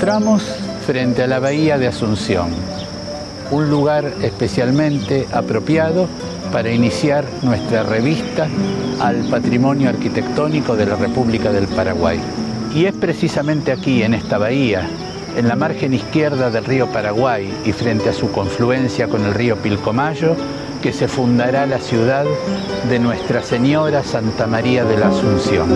encontramos frente a la bahía de Asunción, un lugar especialmente apropiado para iniciar nuestra revista al patrimonio arquitectónico de la República del Paraguay. Y es precisamente aquí, en esta bahía, en la margen izquierda del río Paraguay y frente a su confluencia con el río Pilcomayo, que se fundará la ciudad de Nuestra Señora Santa María de la Asunción.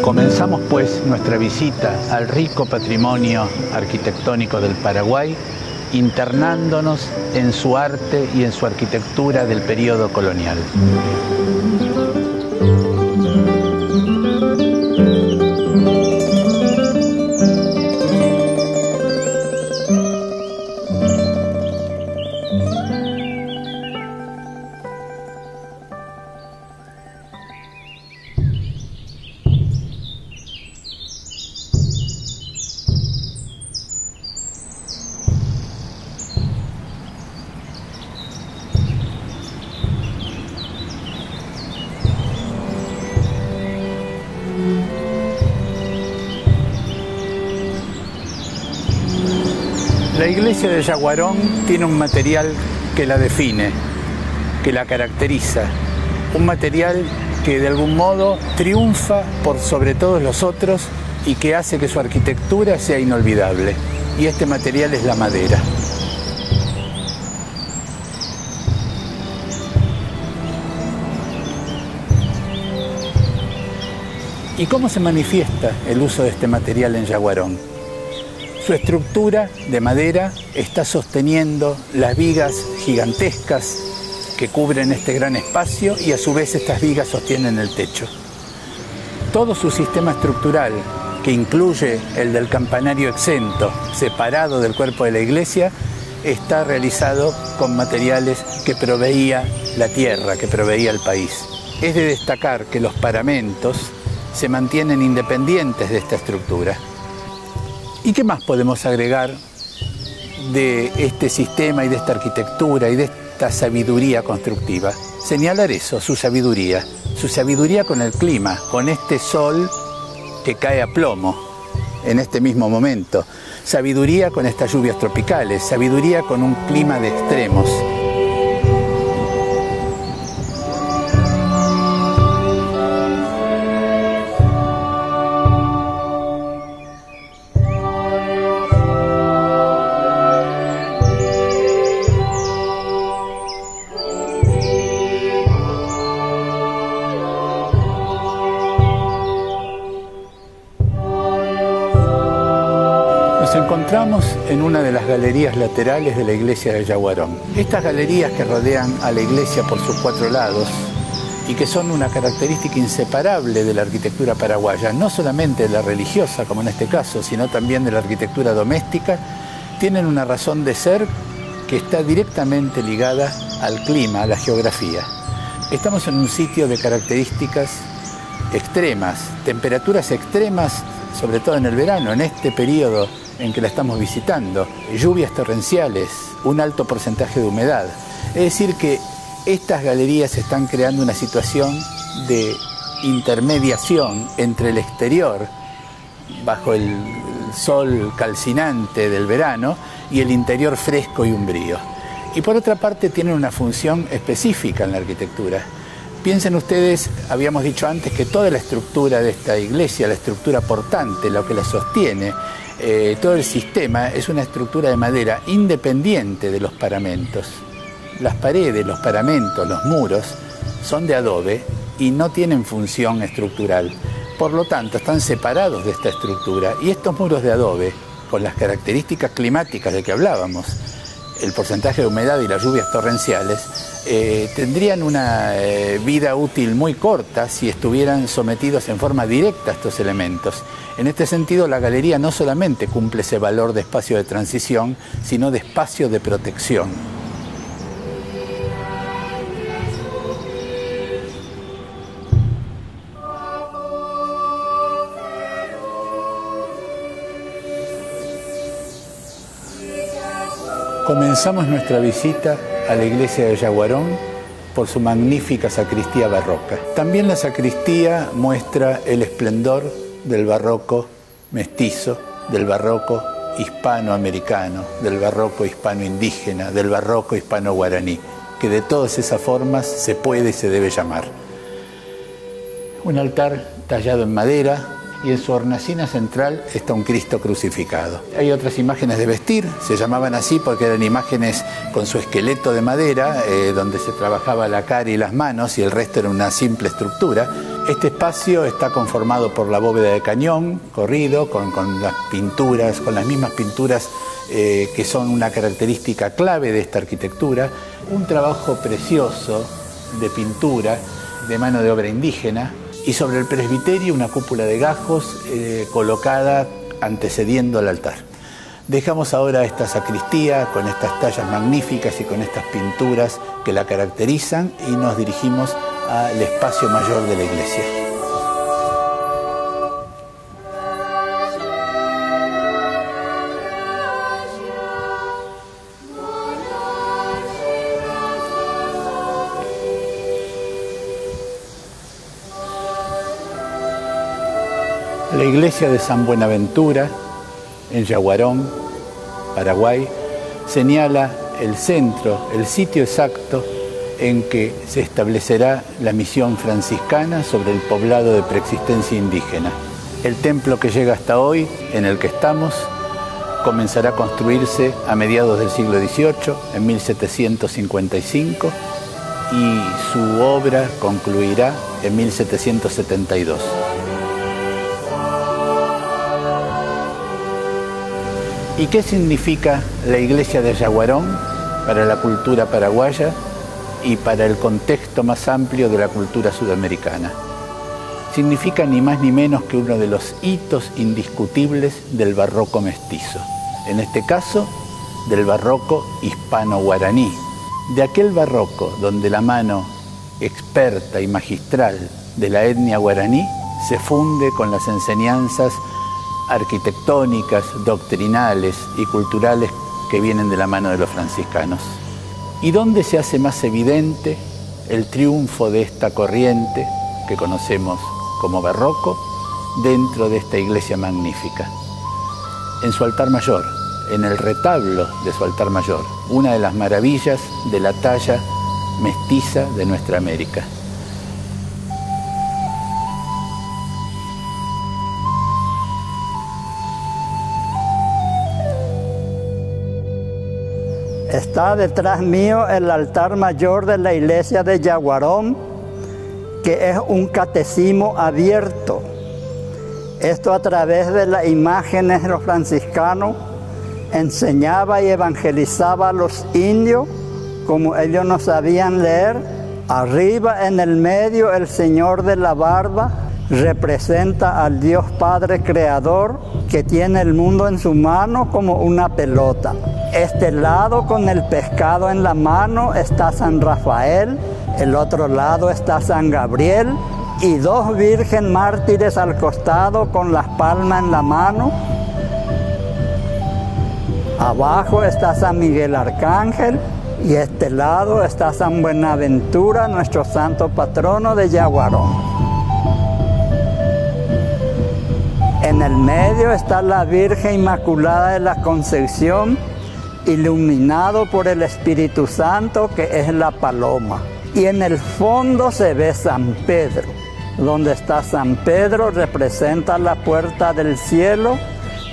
Comenzamos pues nuestra visita al rico patrimonio arquitectónico del Paraguay, internándonos en su arte y en su arquitectura del periodo colonial. La iglesia de Yaguarón tiene un material que la define, que la caracteriza, un material que de algún modo triunfa por sobre todos los otros y que hace que su arquitectura sea inolvidable. Y este material es la madera. ¿Y cómo se manifiesta el uso de este material en Yaguarón? Su estructura de madera está sosteniendo las vigas gigantescas que cubren este gran espacio y a su vez estas vigas sostienen el techo. Todo su sistema estructural, que incluye el del campanario exento, separado del cuerpo de la iglesia, está realizado con materiales que proveía la tierra, que proveía el país. Es de destacar que los paramentos se mantienen independientes de esta estructura. ¿Y qué más podemos agregar de este sistema y de esta arquitectura y de esta sabiduría constructiva? Señalar eso, su sabiduría con el clima, con este sol que cae a plomo en este mismo momento, sabiduría con estas lluvias tropicales, sabiduría con un clima de extremos. Nos encontramos en una de las galerías laterales de la iglesia de Yaguarón. Estas galerías que rodean a la iglesia por sus cuatro lados y que son una característica inseparable de la arquitectura paraguaya, no solamente de la religiosa, como en este caso, sino también de la arquitectura doméstica, tienen una razón de ser que está directamente ligada al clima, a la geografía. Estamos en un sitio de características extremas, temperaturas extremas, sobre todo en el verano, en este periodo en que la estamos visitando, lluvias torrenciales, un alto porcentaje de humedad. Es decir que estas galerías están creando una situación de intermediación entre el exterior, bajo el sol calcinante del verano, y el interior fresco y umbrío. Y por otra parte tienen una función específica en la arquitectura. Piensen ustedes, habíamos dicho antes que toda la estructura de esta iglesia, la estructura portante, lo que la sostiene, todo el sistema es una estructura de madera independiente de los paramentos. Las paredes, los paramentos, los muros son de adobe y no tienen función estructural. Por lo tanto, están separados de esta estructura. Y estos muros de adobe, con las características climáticas de que hablábamos, el porcentaje de humedad y las lluvias torrenciales, tendrían una vida útil muy corta si estuvieran sometidos en forma directa a estos elementos. En este sentido, la galería no solamente cumple ese valor de espacio de transición, sino de espacio de protección. Comenzamos nuestra visita a la iglesia de Yaguarón por su magnífica sacristía barroca. También la sacristía muestra el esplendor del barroco mestizo, del barroco hispanoamericano, del barroco hispano-indígena, del barroco hispano-guaraní, que de todas esas formas se puede y se debe llamar. Un altar tallado en madera, y en su hornacina central está un Cristo crucificado. Hay otras imágenes de vestir, se llamaban así porque eran imágenes con su esqueleto de madera, donde se trabajaba la cara y las manos, y el resto era una simple estructura. Este espacio está conformado por la bóveda de cañón corrido, con las pinturas, con las mismas pinturas que son una característica clave de esta arquitectura. Un trabajo precioso de pintura de mano de obra indígena, y sobre el presbiterio una cúpula de gajos colocada antecediendo al altar. Dejamos ahora esta sacristía con estas tallas magníficas y con estas pinturas que la caracterizan y nos dirigimos al espacio mayor de la iglesia. La iglesia de San Buenaventura, en Yaguarón, Paraguay, señala el centro, el sitio exacto en que se establecerá la misión franciscana sobre el poblado de preexistencia indígena. El templo que llega hasta hoy, en el que estamos, comenzará a construirse a mediados del siglo XVIII, en 1755, y su obra concluirá en 1772. ¿Y qué significa la iglesia de Yaguarón para la cultura paraguaya y para el contexto más amplio de la cultura sudamericana? Significa ni más ni menos que uno de los hitos indiscutibles del barroco mestizo. En este caso, del barroco hispano-guaraní. De aquel barroco donde la mano experta y magistral de la etnia guaraní se funde con las enseñanzas arquitectónicas, doctrinales y culturales que vienen de la mano de los franciscanos. ¿Y dónde se hace más evidente el triunfo de esta corriente que conocemos como barroco dentro de esta iglesia magnífica? En su altar mayor, en el retablo de su altar mayor, una de las maravillas de la talla mestiza de nuestra América. Está detrás mío el altar mayor de la iglesia de Yaguarón, que es un catecismo abierto. Esto a través de las imágenes de los franciscanos enseñaba y evangelizaba a los indios, como ellos no sabían leer. Arriba en el medio el Señor de la barba representa al Dios Padre Creador, que tiene el mundo en su mano como una pelota. Este lado con el pescado en la mano está San Rafael, el otro lado está San Gabriel y dos virgen mártires al costado con las palmas en la mano. Abajo está San Miguel Arcángel y este lado está San Buenaventura, nuestro santo patrono de Yaguarón. En el medio está la Virgen Inmaculada de la Concepción, iluminado por el Espíritu Santo, que es la paloma. Y en el fondo se ve San Pedro. Donde está San Pedro representa la puerta del cielo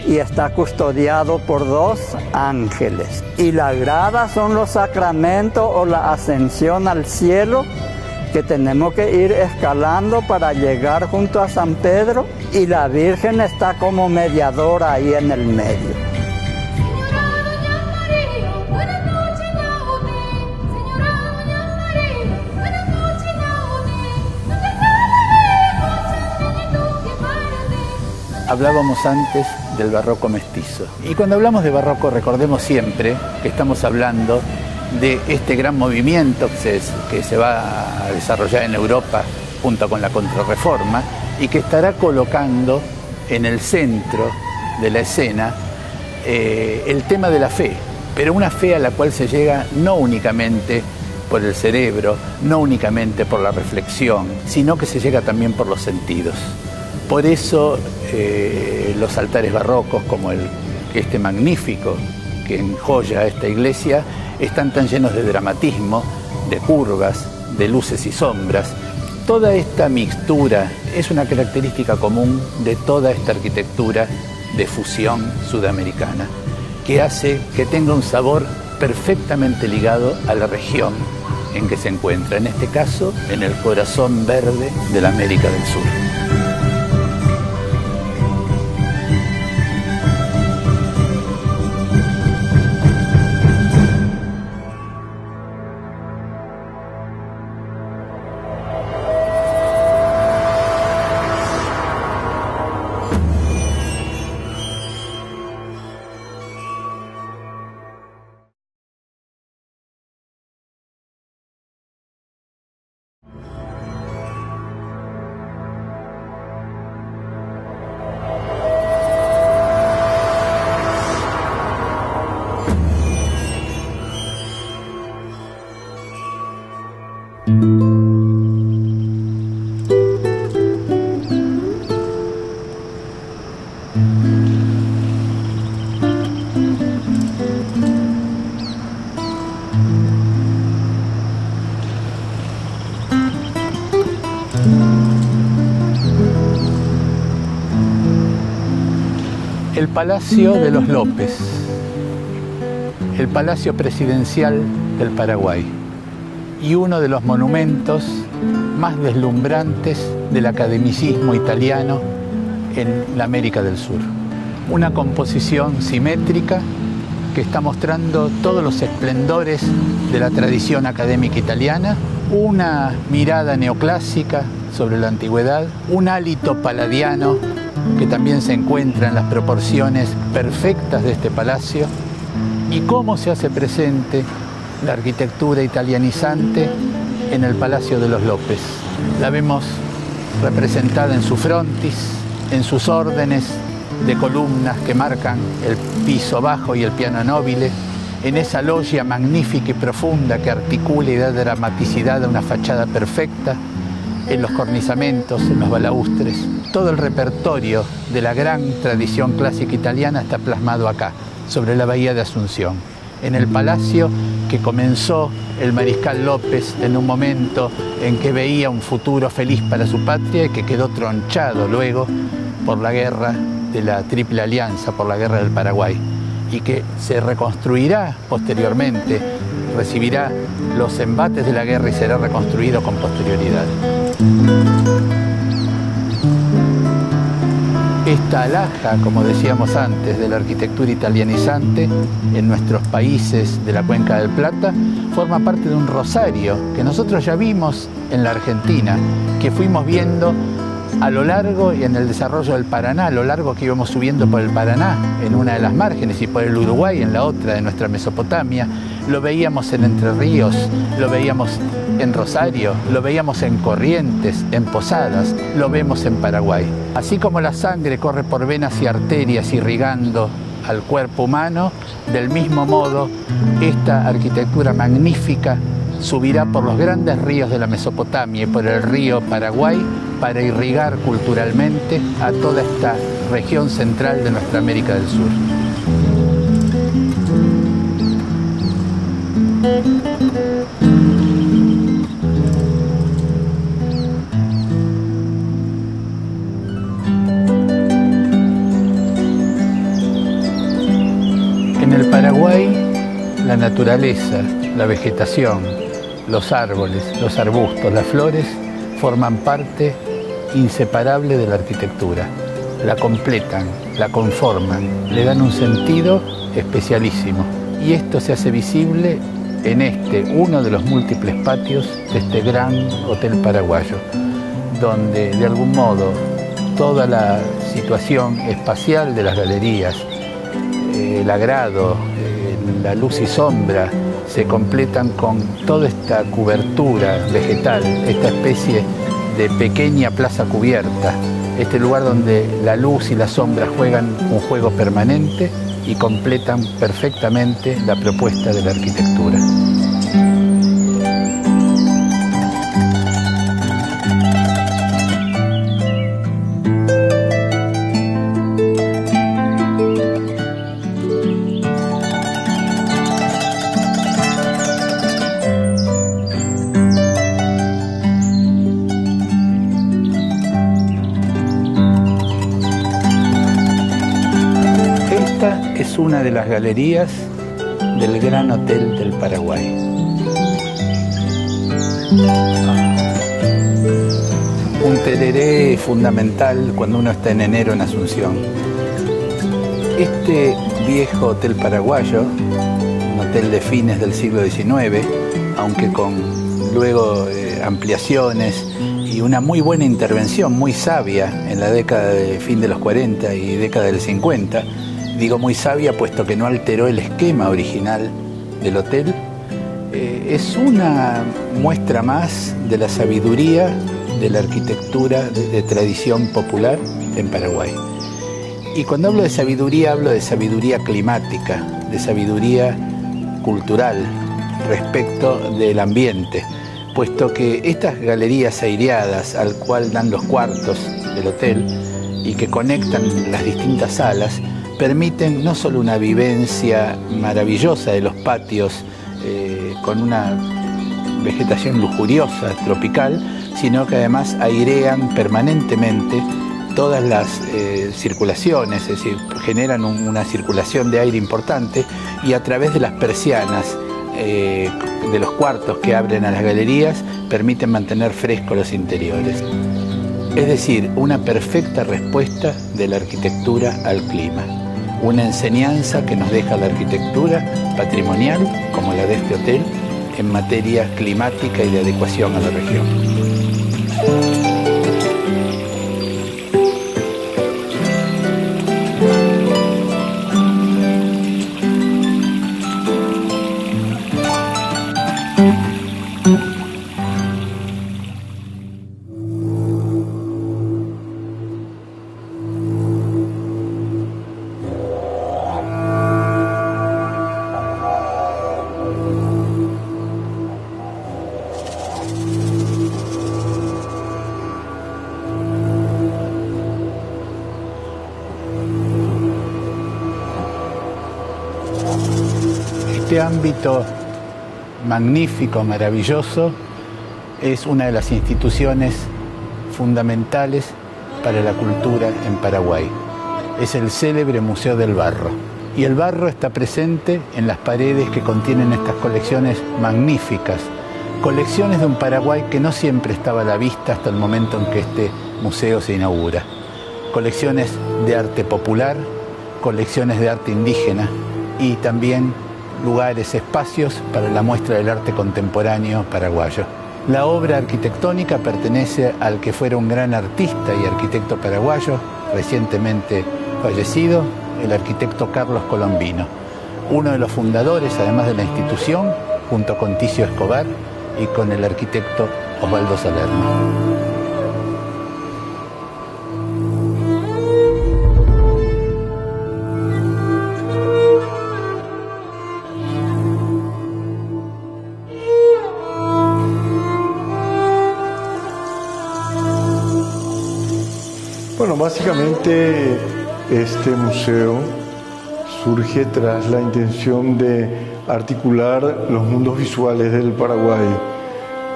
y está custodiado por dos ángeles. Y la grada son los sacramentos o la ascensión al cielo, que tenemos que ir escalando para llegar junto a San Pedro, y la Virgen está como mediadora ahí en el medio. Hablábamos antes del barroco mestizo. Y cuando hablamos de barroco, recordemos siempre que estamos hablando de este gran movimiento que se va a desarrollar en Europa junto con la Contrarreforma y que estará colocando en el centro de la escena el tema de la fe, pero una fe a la cual se llega no únicamente por el cerebro, no únicamente por la reflexión, sino que se llega también por los sentidos. Por eso los altares barrocos, como este magnífico que enjolla esta iglesia, están tan llenos de dramatismo, de curvas, de luces y sombras. Toda esta mixtura es una característica común de toda esta arquitectura de fusión sudamericana, que hace que tenga un sabor perfectamente ligado a la región en que se encuentra, en este caso, en el corazón verde de la América del Sur. El Palacio de los López, el Palacio Presidencial del Paraguay y uno de los monumentos más deslumbrantes del academicismo italiano en la América del Sur. Una composición simétrica que está mostrando todos los esplendores de la tradición académica italiana, una mirada neoclásica sobre la antigüedad, un hálito palladiano que también se encuentra en las proporciones perfectas de este palacio, y cómo se hace presente la arquitectura italianizante en el Palacio de los López. La vemos representada en su frontis, en sus órdenes de columnas que marcan el piso bajo y el piano nobile, en esa loggia magnífica y profunda que articula y da dramaticidad a una fachada perfecta, en los cornisamentos, en los balaustres. Todo el repertorio de la gran tradición clásica italiana está plasmado acá, sobre la bahía de Asunción, en el palacio que comenzó el mariscal López en un momento en que veía un futuro feliz para su patria y que quedó tronchado luego por la guerra de la Triple Alianza, por la guerra del Paraguay, y que se reconstruirá posteriormente, recibirá los embates de la guerra y será reconstruido con posterioridad. Esta alhaja, como decíamos antes, de la arquitectura italianizante en nuestros países de la Cuenca del Plata, forma parte de un rosario que nosotros ya vimos en la Argentina, que fuimos viendo a lo largo y en el desarrollo del Paraná, a lo largo que íbamos subiendo por el Paraná, en una de las márgenes, y por el Uruguay, en la otra de nuestra Mesopotamia. Lo veíamos en Entre Ríos, lo veíamos en Rosario, lo veíamos en Corrientes, en Posadas, lo vemos en Paraguay. Así como la sangre corre por venas y arterias irrigando al cuerpo humano, del mismo modo, esta arquitectura magnífica subirá por los grandes ríos de la Mesopotamia y por el río Paraguay para irrigar culturalmente a toda esta región central de nuestra América del Sur. En el Paraguay, la naturaleza, la vegetación, los árboles, los arbustos, las flores forman parte inseparable de la arquitectura. La completan, la conforman, le dan un sentido especialísimo. Y esto se hace visible en uno de los múltiples patios de este gran hotel paraguayo, donde de algún modo toda la situación espacial de las galerías, el agrado, la luz y sombra, se completan con toda esta cobertura vegetal, esta especie de pequeña plaza cubierta, este lugar donde la luz y la sombra juegan un juego permanente y completan perfectamente la propuesta de la arquitectura. Esta es una de las galerías del Gran Hotel del Paraguay. Un tereré fundamental cuando uno está en enero en Asunción. Este viejo hotel paraguayo, un hotel de fines del siglo XIX, aunque con luego ampliaciones y una muy buena intervención, muy sabia en la década de fin de los 40 y década del 50, digo muy sabia puesto que no alteró el esquema original del hotel, es una muestra más de la sabiduría de la arquitectura de tradición popular en Paraguay. Y cuando hablo de sabiduría climática, de sabiduría cultural respecto del ambiente, puesto que estas galerías aireadas al cual dan los cuartos del hotel y que conectan las distintas salas, permiten no solo una vivencia maravillosa de los patios con una vegetación lujuriosa, tropical, sino que además airean permanentemente todas las circulaciones, es decir, generan una circulación de aire importante y a través de las persianas de los cuartos que abren a las galerías permiten mantener frescos los interiores. Es decir, una perfecta respuesta de la arquitectura al clima. Una enseñanza que nos deja la arquitectura patrimonial, como la de este hotel, en materia climática y de adecuación a la región. Este ámbito magnífico, maravilloso, es una de las instituciones fundamentales para la cultura en Paraguay. Es el célebre Museo del Barro. Y el barro está presente en las paredes que contienen estas colecciones magníficas. Colecciones de un Paraguay que no siempre estaba a la vista hasta el momento en que este museo se inaugura. Colecciones de arte popular, colecciones de arte indígena y también lugares, espacios para la muestra del arte contemporáneo paraguayo. La obra arquitectónica pertenece al que fuera un gran artista y arquitecto paraguayo, recientemente fallecido, el arquitecto Carlos Colombino, uno de los fundadores, además de la institución, junto con Ticio Escobar y con el arquitecto Osvaldo Salerno. Bueno, básicamente este museo surge tras la intención de articular los mundos visuales del Paraguay.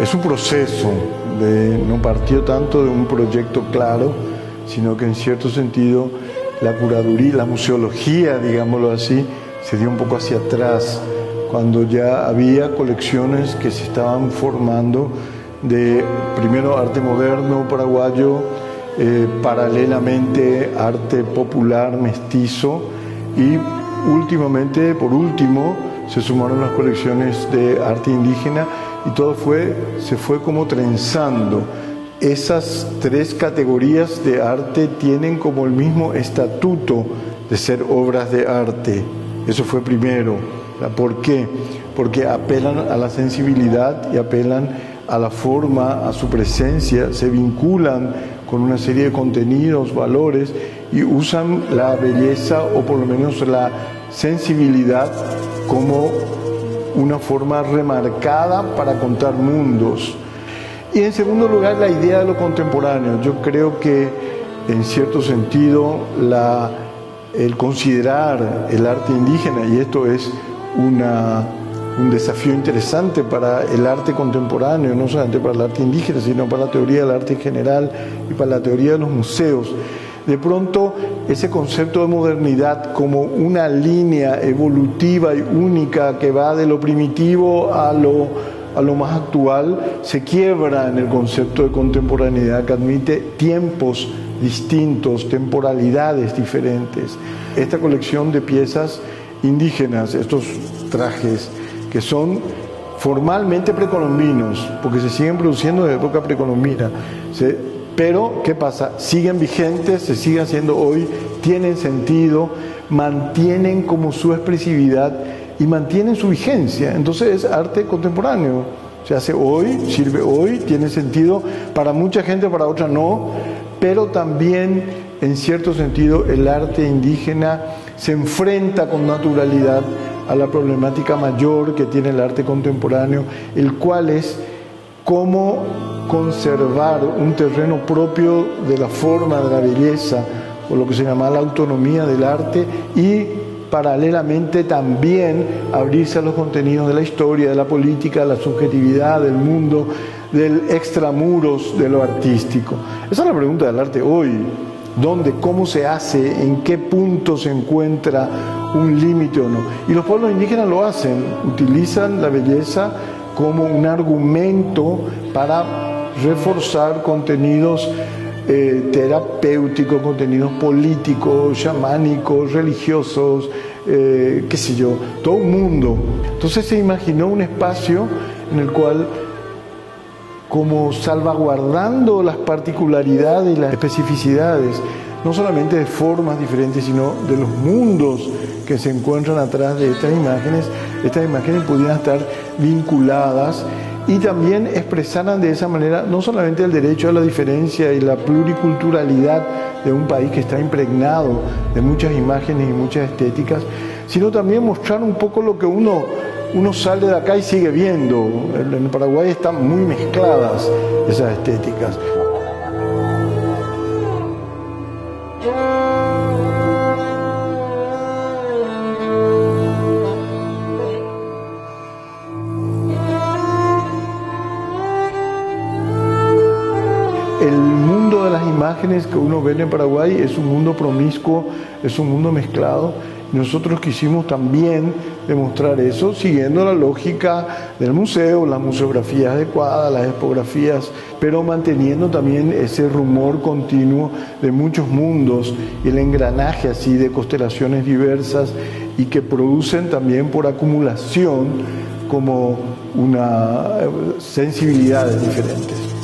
Es un proceso, no partió tanto de un proyecto claro, sino que en cierto sentido la curaduría, la museología, digámoslo así, se dio un poco hacia atrás, cuando ya había colecciones que se estaban formando de primero arte moderno paraguayo, paralelamente arte popular mestizo y últimamente, por último, se sumaron las colecciones de arte indígena y todo se fue como trenzando. Esas tres categorías de arte tienen como el mismo estatuto de ser obras de arte. Eso fue primero. ¿Por qué? Porque apelan a la sensibilidad y apelan a la forma, a su presencia, se vinculan con una serie de contenidos, valores y usan la belleza o por lo menos la sensibilidad como una forma remarcada para contar mundos. Y en segundo lugar, la idea de lo contemporáneo. Yo creo que en cierto sentido el considerar el arte indígena, y esto es un desafío interesante para el arte contemporáneo, no solamente para el arte indígena, sino para la teoría del arte en general y para la teoría de los museos. De pronto, ese concepto de modernidad como una línea evolutiva y única que va de lo primitivo a lo más actual, se quiebra en el concepto de contemporaneidad que admite tiempos distintos, temporalidades diferentes. Esta colección de piezas indígenas, estos trajes que son formalmente precolombinos, porque se siguen produciendo de época precolombina, pero ¿qué pasa? Siguen vigentes, se siguen haciendo hoy, tienen sentido, mantienen como su expresividad y mantienen su vigencia. Entonces es arte contemporáneo, se hace hoy, sirve hoy, tiene sentido para mucha gente, para otra no, pero también en cierto sentido el arte indígena se enfrenta con naturalidad a la problemática mayor que tiene el arte contemporáneo, el cual es cómo conservar un terreno propio de la forma, de la belleza, o lo que se llama la autonomía del arte, y paralelamente también abrirse a los contenidos de la historia, de la política, de la subjetividad, del mundo, del extramuros de lo artístico. Esa es la pregunta del arte hoy. ¿Dónde? ¿Cómo se hace? ¿En qué punto se encuentra un límite o no? Y los pueblos indígenas lo hacen, utilizan la belleza como un argumento para reforzar contenidos terapéuticos, contenidos políticos, chamánicos, religiosos, qué sé yo, todo un mundo. Entonces se imaginó un espacio en el cual, como salvaguardando las particularidades y las especificidades, no solamente de formas diferentes, sino de los mundos que se encuentran atrás de estas imágenes pudieran estar vinculadas y también expresaran de esa manera no solamente el derecho a la diferencia y la pluriculturalidad de un país que está impregnado de muchas imágenes y muchas estéticas, sino también mostrar un poco lo que uno sale de acá y sigue viendo. En Paraguay están muy mezcladas esas estéticas. El mundo de las imágenes que uno ve en Paraguay es un mundo promiscuo, es un mundo mezclado. Nosotros quisimos también demostrar eso siguiendo la lógica del museo, las museografías adecuadas, las expografías, pero manteniendo también ese rumor continuo de muchos mundos y el engranaje así de constelaciones diversas y que producen también por acumulación como una sensibilidades diferentes.